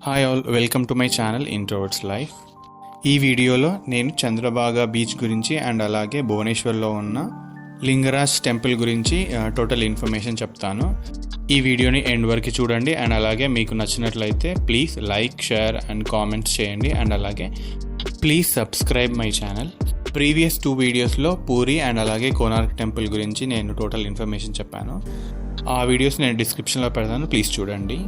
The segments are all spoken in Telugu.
Hi all, welcome to my channel introverts life. ఈ వీడియోలో నేను చంద్రబాగా బీచ్ గురించి అండ్ అలాగే భువనేశ్వర్లో ఉన్న లింగరాజ్ టెంపుల్ గురించి టోటల్ ఇన్ఫర్మేషన్ చెప్తాను. ఈ వీడియోని ఎండ్ వరకు చూడండి అండ్ అలాగే మీకు నచ్చినట్లయితే please like, share and comments చేయండి అండ్ అలాగే please subscribe my channel. Previous 2 వీడియోస్లో పూరి అండ్ అలాగే కోనార్క్ టెంపుల్ గురించి నేను టోటల్ ఇన్ఫర్మేషన్ చెప్పాను. ఆ వీడియోస్ నేను డిస్క్రిప్షన్లో పెడతాను, ప్లీజ్ చూడండి.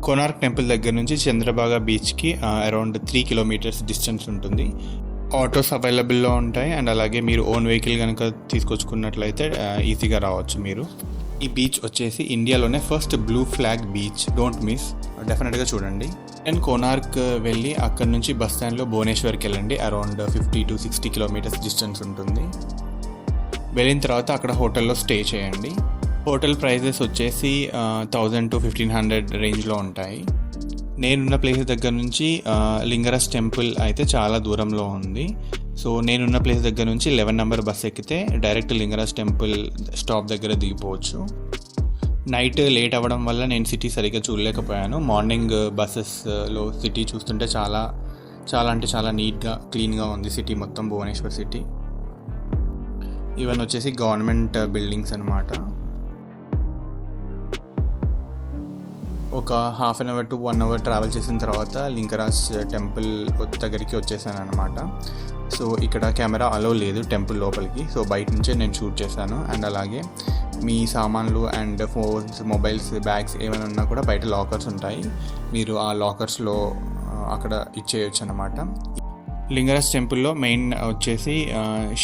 కోనార్క్ టెంపుల్ దగ్గర నుంచి చంద్రబాగా బీచ్కి అరౌండ్ 3 కిలోమీటర్స్ డిస్టెన్స్ ఉంటుంది. ఆటోస్ అవైలబుల్లో ఉంటాయి అండ్ అలాగే మీరు ఓన్ వెహికల్ కనుక తీసుకొచ్చుకున్నట్లయితే ఈజీగా రావచ్చు మీరు. ఈ బీచ్ వచ్చేసి ఇండియాలోనే first blue flag beach, don't miss, డెఫినెట్గా చూడండి. అండ్ కోనార్క్ వెళ్ళి అక్కడ నుంచి బస్ స్టాండ్లో భువనేశ్వర్కి వెళ్ళండి. అరౌండ్ 50 to 60 కిలోమీటర్స్ డిస్టెన్స్ ఉంటుంది. వెళ్ళిన తర్వాత అక్కడ హోటల్లో స్టే చేయండి. హోటల్ ప్రైజెస్ వచ్చేసి 1000 to 1500 రేంజ్లో ఉంటాయి. నేనున్న ప్లేస్ దగ్గర నుంచి లింగరాజ్ టెంపుల్ అయితే చాలా దూరంలో ఉంది. సో నేనున్న ప్లేస్ దగ్గర నుంచి 11 నెంబర్ బస్ ఎక్కితే డైరెక్ట్ లింగరాజ్ టెంపుల్ స్టాప్ దగ్గర దిగిపోవచ్చు. నైట్ లేట్ అవ్వడం వల్ల నేను సిటీ సరిగ్గా చూడలేకపోయాను. మార్నింగ్ బస్సెస్లో సిటీ చూస్తుంటే చాలా అంటే చాలా నీట్గా, క్లీన్గా ఉంది సిటీ మొత్తం, భువనేశ్వర్ సిటీ. ఇవన్నీ వచ్చేసి గవర్నమెంట్ బిల్డింగ్స్ అన్నమాట. ఒక half an hour to 1 hour travel చేసిన తర్వాత లింగరాజ్ టెంపుల్ దగ్గరికి వచ్చేసాను అనమాట. సో ఇక్కడ కెమెరా అలో లేదు టెంపుల్ లోపలికి, సో బయట నుంచే నేను షూట్ చేశాను. అండ్ అలాగే మీ సామాన్లు అండ్ ఫోన్స్, మొబైల్స్, బ్యాగ్స్ ఏమైనా ఉన్నా కూడా బయట లాకర్స్ ఉంటాయి, మీరు ఆ లాకర్స్లో అక్కడ ఇచ్చేయచ్చు అనమాట. లింగరాజ్ టెంపుల్లో మెయిన్ వచ్చేసి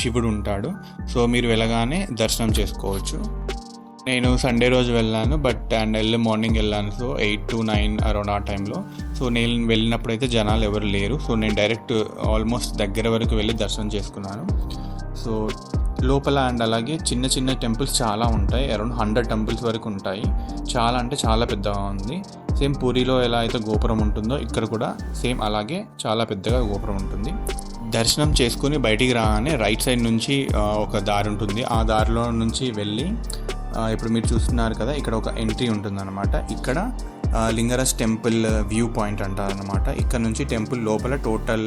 శివుడు ఉంటాడు. సో మీరు వెళ్ళగానే దర్శనం చేసుకోవచ్చు. నేను సండే రోజు వెళ్ళాను, అండ్ ఎర్లీ మార్నింగ్ వెళ్ళాను. సో 8 to 9 అరౌండ్ ఆ టైంలో. సో నేను వెళ్ళినప్పుడైతే జనాలు ఎవరు లేరు. సో నేను డైరెక్ట్ ఆల్మోస్ట్ దగ్గర వరకు వెళ్ళి దర్శనం చేసుకున్నాను. సో లోపల అండ్ అలాగే చిన్న చిన్న టెంపుల్స్ చాలా ఉంటాయి, అరౌండ్ 100 టెంపుల్స్ వరకు ఉంటాయి. చాలా అంటే చాలా పెద్దగా ఉంది. సేమ్ పూరిలో ఎలా అయితే గోపురం ఉంటుందో ఇక్కడ కూడా సేమ్ అలాగే చాలా పెద్దగా గోపురం ఉంటుంది. దర్శనం చేసుకుని బయటికి రాగానే రైట్ సైడ్ నుంచి ఒక దారి ఉంటుంది. ఆ దారిలో నుంచి వెళ్ళి ఇప్పుడు మీరు చూస్తున్నారు కదా, ఇక్కడ ఒక ఎంట్రీ ఉంటుందన్నమాట. ఇక్కడ లింగరాజ్ టెంపుల్ వ్యూ పాయింట్ అంటారనమాట. ఇక్కడ నుంచి టెంపుల్ లోపల టోటల్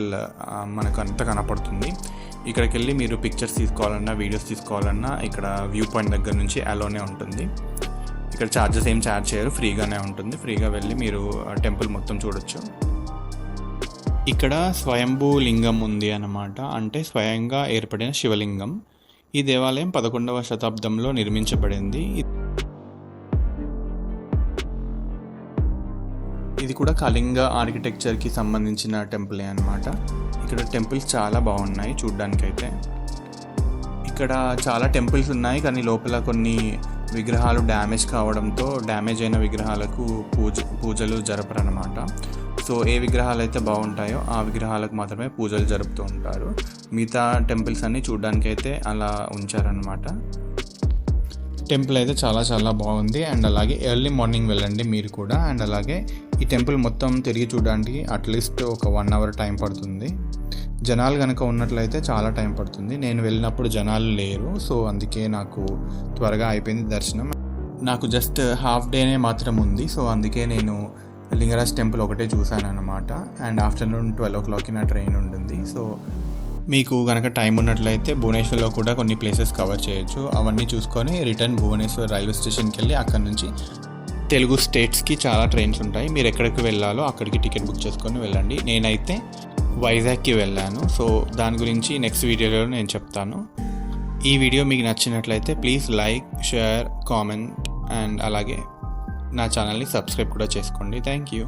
మనకు అంతా కనపడుతుంది. ఇక్కడికి వెళ్ళి మీరు పిక్చర్స్ తీసుకోవాలన్నా, వీడియోస్ తీసుకోవాలన్నా ఇక్కడ వ్యూ పాయింట్ దగ్గర నుంచి అలోనే ఉంటుంది. ఇక్కడ ఛార్జెస్ ఏం ఛార్జ్ చేయరు, ఫ్రీగానే ఉంటుంది. ఫ్రీగా వెళ్ళి మీరు టెంపుల్ మొత్తం చూడొచ్చు. ఇక్కడ స్వయంభూ లింగం ఉంది అన్నమాట, అంటే స్వయంగా ఏర్పడిన శివలింగం. ఈ దేవాలయం 11వ శతాబ్దంలో నిర్మించబడింది. ఇది కూడా కళింగ ఆర్కిటెక్చర్కి సంబంధించిన టెంపులే అనమాట. ఇక్కడ టెంపుల్స్ చాలా బాగున్నాయి చూడ్డానికైతే. ఇక్కడ చాలా టెంపుల్స్ ఉన్నాయి, కానీ లోపల కొన్ని విగ్రహాలు డ్యామేజ్ కావడంతో డ్యామేజ్ అయిన విగ్రహాలకు పూజలు జరపరన్నమాట. సో ఏ విగ్రహాలు అయితే బాగుంటాయో ఆ విగ్రహాలకు మాత్రమే పూజలు జరుపుతూ ఉంటారు. మిగతా టెంపుల్స్ అన్నీ చూడడానికి అయితే అలా ఉంచారనమాట. టెంపుల్ అయితే చాలా బాగుంది. అండ్ అలాగే ఎర్లీ మార్నింగ్ వెళ్ళండి మీరు కూడా. అండ్ అలాగే ఈ టెంపుల్ మొత్తం తిరిగి చూడడానికి అట్లీస్ట్ ఒక 1 అవర్ టైం పడుతుంది. జనాలు కనుక ఉన్నట్లయితే చాలా టైం పడుతుంది. నేను వెళ్ళినప్పుడు జనాలు లేరు, సో అందుకే నాకు త్వరగా అయిపోయింది దర్శనం. నాకు జస్ట్ హాఫ్ డేనే మాత్రం ఉంది, సో అందుకే నేను లింగరాజ్ టెంపుల్ ఒకటే చూశాను అనమాట. అండ్ ఆఫ్టర్నూన్ 12 o'clock నా ట్రైన్ ఉంటుంది. సో మీకు కనుక టైం ఉన్నట్లయితే భువనేశ్వర్లో కూడా కొన్ని ప్లేసెస్ కవర్ చేయొచ్చు. అవన్నీ చూసుకొని రిటర్న్ భువనేశ్వర్ రైల్వే స్టేషన్కి వెళ్ళి అక్కడ నుంచి తెలుగు స్టేట్స్కి చాలా ట్రైన్స్ ఉంటాయి. మీరు ఎక్కడికి వెళ్ళాలో అక్కడికి టికెట్ బుక్ చేసుకొని వెళ్ళండి. నేనైతే వైజాగ్కి వెళ్ళాను. సో దాని గురించి నెక్స్ట్ వీడియోలో నేను చెప్తాను. ఈ వీడియో మీకు నచ్చినట్లయితే please like, share, comment and అలాగే నా ఛానల్ని సబ్స్క్రైబ్ కూడా చేసుకోండి. Thank you.